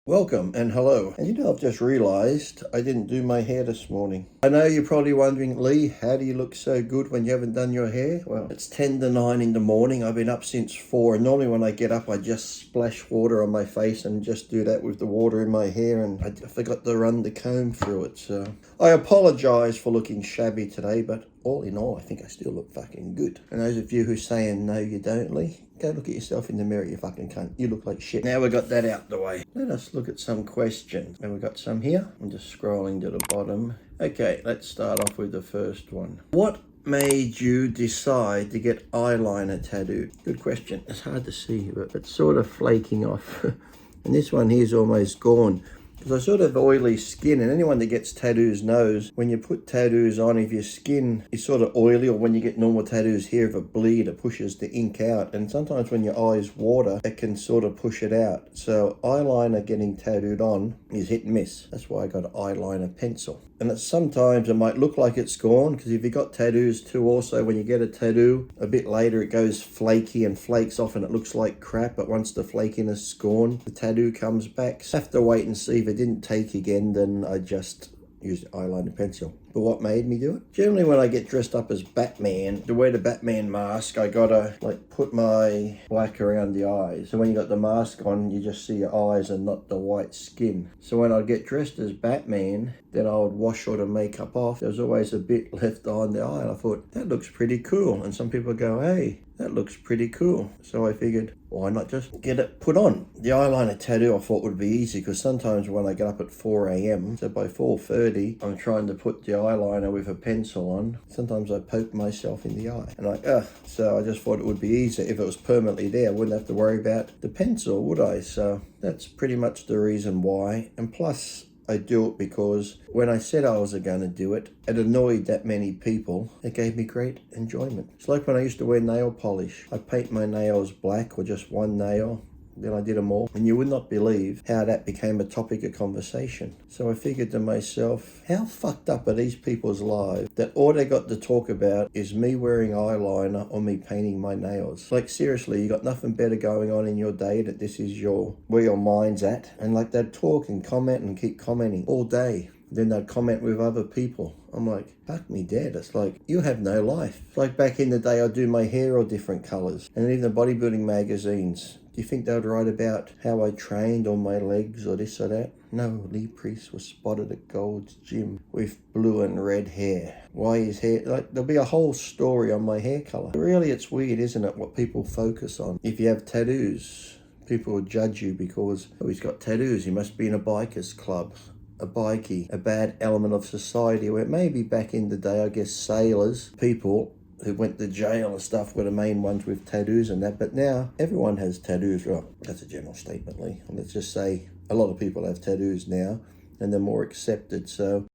Welcome and hello. And I've just realised I didn't do my hair this morning. I know you're probably wondering, Lee, how do you look so good when you haven't done your hair? Well, it's 10 to 9 in the morning. I've been up since 4, and normally when I get up I just splash water on my face and just do that with the water in my hair, and I forgot to run the comb through it. So I apologise for looking shabby today, but all in all, I think I still look fucking good. And those of you who are saying, no you don't, Lee, go look at yourself in the mirror, you fucking cunt. You look like shit. Now we got that out the way. Let us look at some questions. And we got some here. I'm just scrolling to the bottom. Okay, let's start off with the first one. What made you decide to get eyeliner tattooed? Good question. It's hard to see, but it's sort of flaking off. And this one here's almost gone. Because I sort of oily skin, and anyone that gets tattoos knows when you put tattoos on, if your skin is sort of oily, or when you get normal tattoos here, if it bleed, it pushes the ink out. And sometimes when your eyes water, it can sort of push it out. So eyeliner getting tattooed on is hit and miss. That's why I got an eyeliner pencil. And it's, sometimes it might look like it's gone, because if you got tattoos too also, when you get a tattoo, a bit later it goes flaky and flakes off and it looks like crap, but once the flakiness is gone, the tattoo comes back. So I have to wait and see. If it didn't take again, then I just used eyeliner pencil. But what made me do it? Generally when I get dressed up as Batman, to wear the Batman mask, I gotta like put my black around the eyes. So when you got the mask on, you just see your eyes and not the white skin. So when I get dressed as Batman, then I would wash all the makeup off. There was always a bit left on the eye, and I thought, that looks pretty cool. And some people go, hey, that looks pretty cool. So I figured, why not just get it put on? The eyeliner tattoo I thought would be easy, because sometimes when I get up at 4 a.m, so by 4:30, I'm trying to put the eyeliner with a pencil on. Sometimes I poke myself in the eye and so I just thought it would be easier if it was permanently there. I wouldn't have to worry about the pencil, would I? So that's pretty much the reason why. And plus I do it because when I said I was going to do it, it annoyed that many people. It gave me great enjoyment. It's like when I used to wear nail polish. I paint my nails black, or just one nail, then I did them all, and you would not believe how that became a topic of conversation. So I figured to myself, how fucked up are these people's lives that all they got to talk about is me wearing eyeliner or me painting my nails? Like seriously, you got nothing better going on in your day, that this is where your mind's at? And like they'd talk and comment and keep commenting all day. Then they'd comment with other people. I'm like, fuck me dead. It's like, you have no life. It's like back in the day, I'd do my hair all different colours. And even the bodybuilding magazines, do you think they would write about how I trained on my legs or this or that? No, Lee Priest was spotted at Gold's Gym with blue and red hair. Why his hair? Like, there'll be a whole story on my hair colour. Really, it's weird, isn't it, what people focus on? If you have tattoos, people will judge you because, oh, he's got tattoos, he must be in a biker's club. A bikie, a bad element of society, where maybe back in the day, I guess sailors, people who went to jail and stuff were the main ones with tattoos and that, but now everyone has tattoos. Right, that's a general statement, Lee. And let's just say a lot of people have tattoos now and they're more accepted. So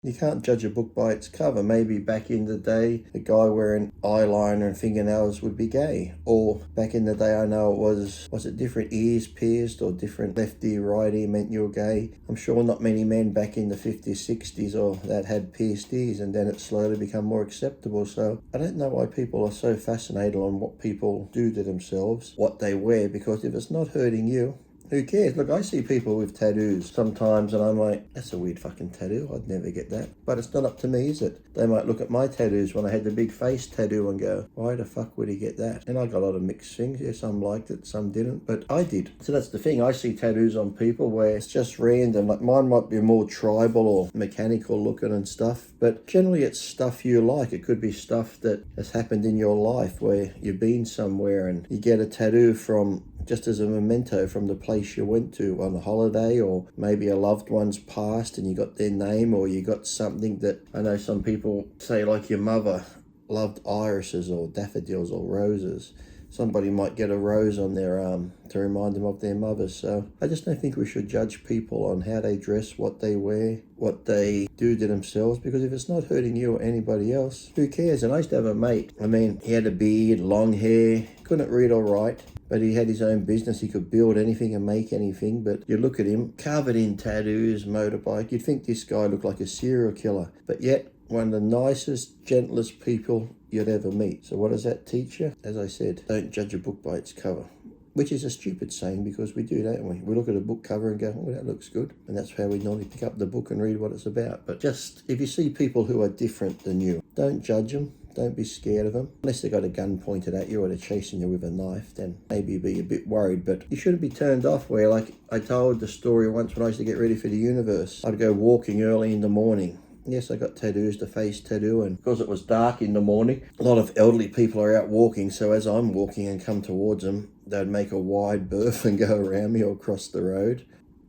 you can't judge a book by its cover. Maybe back in the day, a guy wearing eyeliner and fingernails would be gay. Or back in the day, I know it was it different ears pierced or different left ear, right ear meant you were gay? I'm sure not many men back in the 50s, 60s or that had pierced ears, and then it slowly become more acceptable. So I don't know why people are so fascinated on what people do to themselves, what they wear, because if it's not hurting you, who cares? Look, I see people with tattoos sometimes and I'm like, that's a weird fucking tattoo. I'd never get that. But it's not up to me, is it? They might look at my tattoos when I had the big face tattoo and go, why the fuck would he get that? And I got a lot of mixed things. Yeah, some liked it, some didn't. But I did. So that's the thing. I see tattoos on people where it's just random. Like mine might be more tribal or mechanical looking and stuff. But generally it's stuff you like. It could be stuff that has happened in your life where you've been somewhere and you get a tattoo from just as a memento from the place you went to on a holiday, or maybe a loved one's passed and you got their name, or you got something that, I know some people say like your mother loved irises or daffodils or roses. somebody might get a rose on their arm to remind them of their mother. So I just don't think we should judge people on how they dress, what they wear, what they do to themselves, because if it's not hurting you or anybody else, who cares? And I used to have a mate. I mean, he had a beard, long hair, couldn't read or write, but he had his own business. He could build anything and make anything. But you look at him, covered in tattoos, motorbike, you'd think this guy looked like a serial killer. But yet, one of the nicest, gentlest people you'd ever meet. So what does that teach you? As I said, don't judge a book by its cover. Which is a stupid saying, because we do, don't we? We look at a book cover and go, oh, that looks good. And that's how we normally pick up the book and read what it's about. But just, if you see people who are different than you, don't judge them. Don't be scared of them. Unless they've got a gun pointed at you or they're chasing you with a knife, then maybe be a bit worried. But you shouldn't be turned off where, like I told the story once when I used to get ready for the universe. I'd go walking early in the morning. Yes, I got tattoos, the face tattoo, and because it was dark in the morning, a lot of elderly people are out walking, so as I'm walking and come towards them, they'd make a wide berth and go around me or cross the road.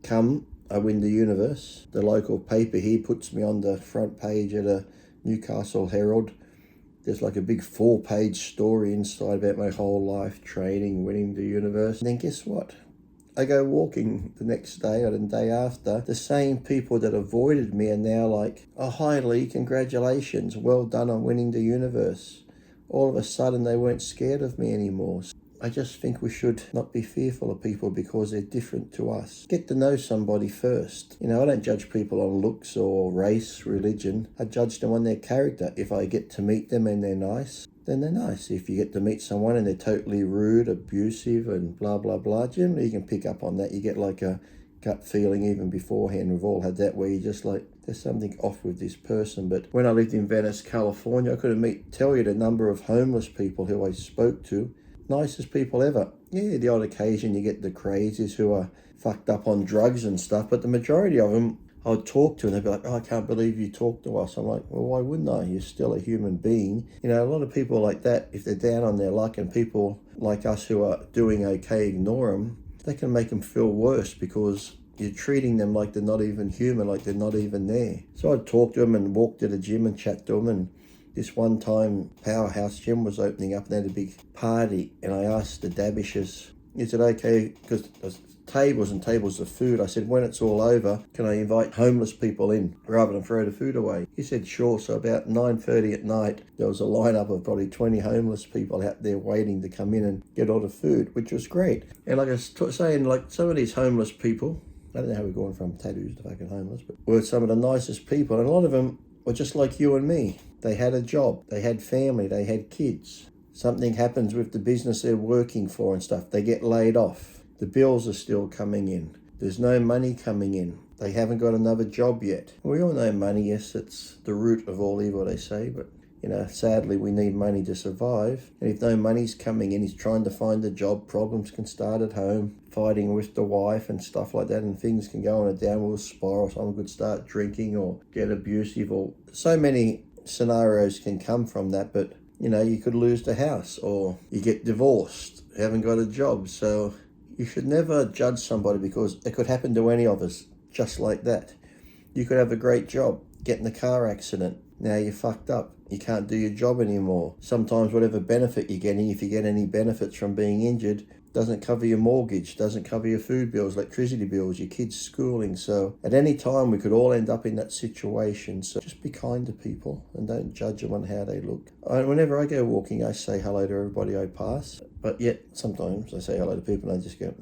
I win the universe. The local paper here puts me on the front page of the Newcastle Herald. There's like a big 4-page story inside about my whole life, training, winning the universe. And then guess what? I go walking the next day or the day after. The same people that avoided me are now like, oh, hi Lee, congratulations, well done on winning the universe. All of a sudden they weren't scared of me anymore. I just think we should not be fearful of people because they're different to us. Get to know somebody first. You know, I don't judge people on looks or race, religion. I judge them on their character. If I get to meet them and they're nice, then they're nice. If you get to meet someone and they're totally rude, abusive and blah, blah, blah, generally you can pick up on that. You get like a gut feeling even beforehand. We've all had that where you just like, there's something off with this person. But when I lived in Venice, California, I couldn't tell you the number of homeless people who I spoke to. Nicest people ever. Yeah, the odd occasion you get the crazies who are fucked up on drugs and stuff, but the majority of them I would talk to and they'd be like, oh, I can't believe you talked to us. I'm like, well, why wouldn't I? You're still a human being. You know, a lot of people like that, if they're down on their luck and people like us who are doing okay ignore them, they can make them feel worse because you're treating them like they're not even human, like they're not even there. So I'd talk to them and walk to the gym and chat to them. And this one time, Powerhouse Gym was opening up and they had a big party. And I asked the Dabishers, is it okay? Because tables and tables of food. I said, when it's all over, can I invite homeless people in rather than throw the food away? He said, sure. So about 9:30 at night, there was a lineup of probably 20 homeless people out there waiting to come in and get all the food, which was great. And like I was saying, like some of these homeless people, I don't know how we're going from tattoos to fucking homeless, but were some of the nicest people. And a lot of them were just like you and me. They had a job, they had family, they had kids. Something happens with the business they're working for and stuff. They get laid off. The bills are still coming in. There's no money coming in. They haven't got another job yet. We all know money, yes, it's the root of all evil, they say, but you know, sadly we need money to survive. And if no money's coming in, he's trying to find a job, problems can start at home, fighting with the wife and stuff like that, and things can go on a downward spiral. Someone could start drinking or get abusive, or so many scenarios can come from that. But you know, you could lose the house or you get divorced, haven't got a job. So you should never judge somebody because it could happen to any of us just like that. You could have a great job, get in a car accident, now you're fucked up. You can't do your job anymore. Sometimes whatever benefit you're getting, if you get any benefits from being injured, doesn't cover your mortgage, doesn't cover your food bills, electricity bills, your kids' schooling. So at any time we could all end up in that situation. So just be kind to people and don't judge them on how they look. Whenever I go walking, I say hello to everybody I pass. But yet sometimes I say hello to people and I just go,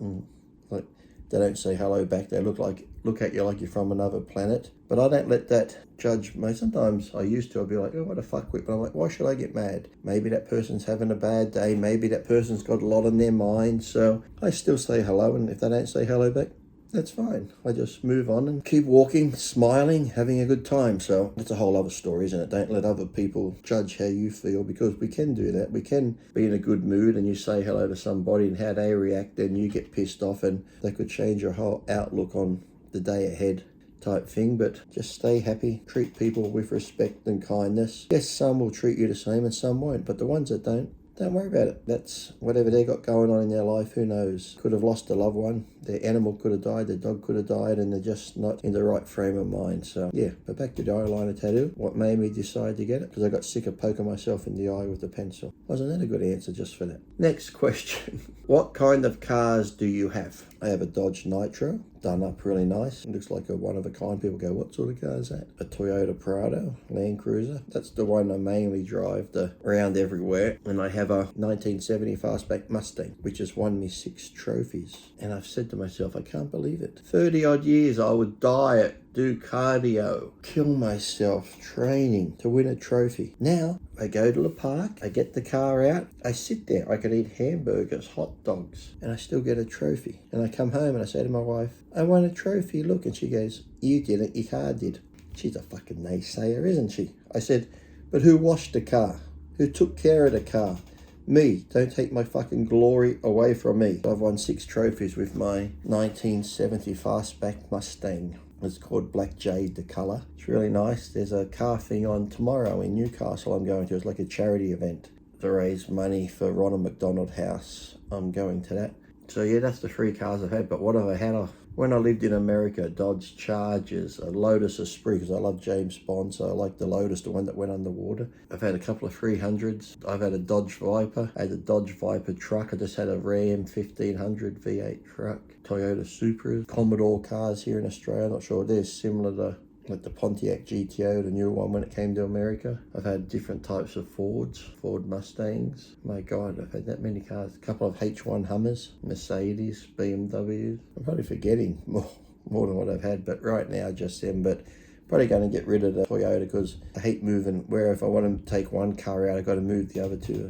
like they don't say hello back. They look at you like you're from another planet. But I don't let that judge me. Sometimes I used to. I'd be like, oh, what a fuckwit. But I'm like, why should I get mad? Maybe that person's having a bad day. Maybe that person's got a lot on their mind. So I still say hello. And if they don't say hello back, that's fine. I just move on and keep walking, smiling, having a good time. So that's a whole other story, isn't it? Don't let other people judge how you feel, because we can do that. We can be in a good mood and you say hello to somebody and how they react, and you get pissed off and they could change your whole outlook on the day ahead type thing. But just stay happy, treat people with respect and kindness. Yes, some will treat you the same and some won't, but the ones that don't, Don't worry about it. That's whatever they got going on in their life, who knows? Could have lost a loved one, their animal could have died, their dog could have died, and they're just not in the right frame of mind. So yeah, but back to the eyeliner tattoo. What made me decide to get it? Because I got sick of poking myself in the eye with a pencil. Wasn't that a good answer just for that? Next question. What kind of cars do you have? I have a Dodge Nitro, done up really nice. It looks like a one of a kind. People go, what sort of car is that? A Toyota Prado, Land Cruiser. That's the one I mainly drive around everywhere. And I have a 1970 fastback Mustang, which has won me 6 trophies. And I've said to myself, I can't believe it. 30 odd years I would diet, do cardio, kill myself training to win a trophy. Now I go to the park, I get the car out, I sit there, I can eat hamburgers, hot dogs, and I still get a trophy. And I come home and I say to my wife, I won a trophy, look. And she goes, you did it, your car did. She's a fucking naysayer, isn't she? I said, but who washed the car? Who took care of the car? Me. Don't take my fucking glory away from me. I've won 6 trophies with my 1970 fastback Mustang. It's called Black Jade, the colour. It's really nice. There's a car thing on tomorrow in Newcastle I'm going to. It's like a charity event to raise money for Ronald McDonald House. I'm going to that. So yeah, that's the 3 cars I've had. But what have I had? When I lived in America, Dodge Chargers, a Lotus Esprit, because I love James Bond, so I like the Lotus, the one that went underwater. I've had a couple of 300s. I've had a Dodge Viper. I had a Dodge Viper truck. I just had a Ram 1500 V8 truck. Toyota Supras. Commodore cars here in Australia. Not sure they're similar to like the Pontiac GTO, the new one when it came to America. I've had different types of Fords, Ford Mustangs. My God, I've had that many cars. A couple of H1 Hummers, Mercedes, BMWs. I'm probably forgetting more than what I've had, but right now just them. But probably going to get rid of the Toyota because I hate moving. Where if I want to take one car out, I've got to move the other 2.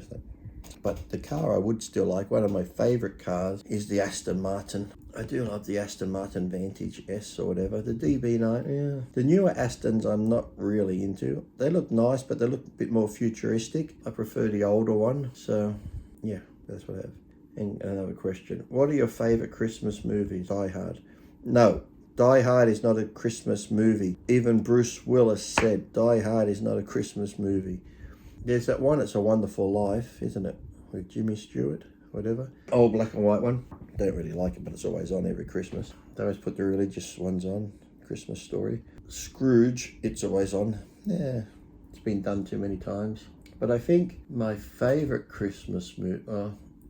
But the car I would still like, one of my favourite cars, is the Aston Martin. I do love the Aston Martin Vantage S or whatever. The DB9, yeah. The newer Astons I'm not really into. They look nice, but they look a bit more futuristic. I prefer the older one. So, yeah, that's what I have. And another question. What are your favourite Christmas movies? Die Hard. No, Die Hard is not a Christmas movie. Even Bruce Willis said Die Hard is not a Christmas movie. There's that one, It's a Wonderful Life, isn't it? With Jimmy Stewart, whatever. Old black and white one. Don't really like it, but it's always on every Christmas. They always put the religious ones on. Christmas Story. Scrooge, it's always on. Yeah, it's been done too many times. But I think my favourite Christmas movie,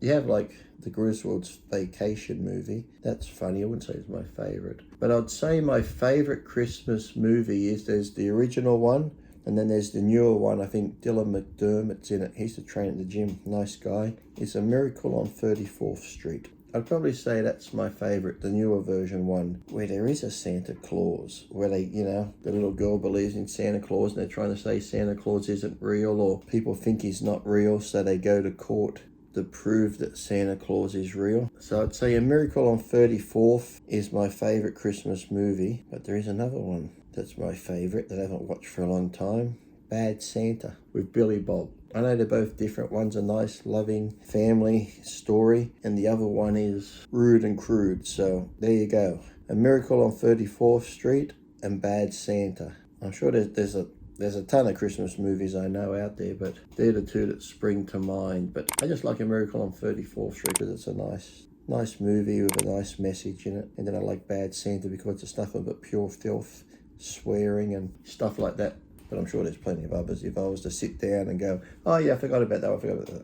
you have like the Griswold's Vacation movie. That's funny. I wouldn't say it's my favourite. But I'd say my favourite Christmas movie is there's the original one, and then there's the newer one. I think Dylan McDermott's in it. He used to train at the gym. Nice guy. It's A Miracle on 34th Street. I'd probably say that's my favourite, the newer version one, where there is a Santa Claus, where they, the little girl believes in Santa Claus and they're trying to say Santa Claus isn't real or people think he's not real, so they go to court to prove that Santa Claus is real. So I'd say A Miracle on 34th is my favourite Christmas movie, but there is another one that's my favourite that I haven't watched for a long time, Bad Santa with Billy Bob. I know they're both different. One's a nice, loving family story, and the other one is rude and crude. So there you go. A Miracle on 34th Street and Bad Santa. I'm sure there's a ton of Christmas movies I know out there, but they're the 2 that spring to mind. But I just like A Miracle on 34th Street because it's a nice movie with a nice message in it. And then I like Bad Santa because it's nothing but pure filth, swearing and stuff like that. But I'm sure there's plenty of others if I was to sit down and go, oh yeah, I forgot about that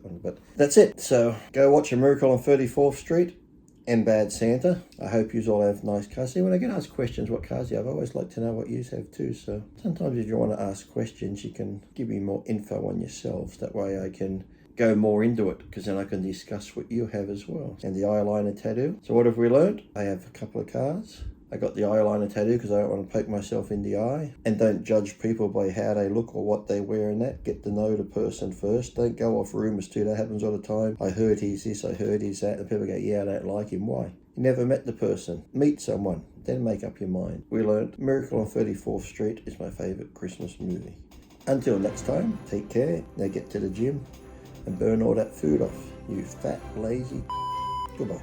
one. But that's it. So go watch A Miracle on 34th Street and Bad Santa. I hope you all have nice cars. See, when I get asked questions what cars you have, I always like to know what you have too. So sometimes if you want to ask questions, you can give me more info on yourselves. That way I can go more into it, because then I can discuss what you have as well. And the eyeliner tattoo. So what have we learned? I have a couple of cars. I got the eyeliner tattoo because I don't want to poke myself in the eye. And don't judge people by how they look or what they wear and that. Get to know the person first. Don't go off rumours too. That happens all the time. I heard he's this, I heard he's that. And people go, yeah, I don't like him. Why? You never met the person. Meet someone. Then make up your mind. We learned Miracle on 34th Street is my favourite Christmas movie. Until next time, take care. Now get to the gym and burn all that food off. You fat, lazy. Goodbye.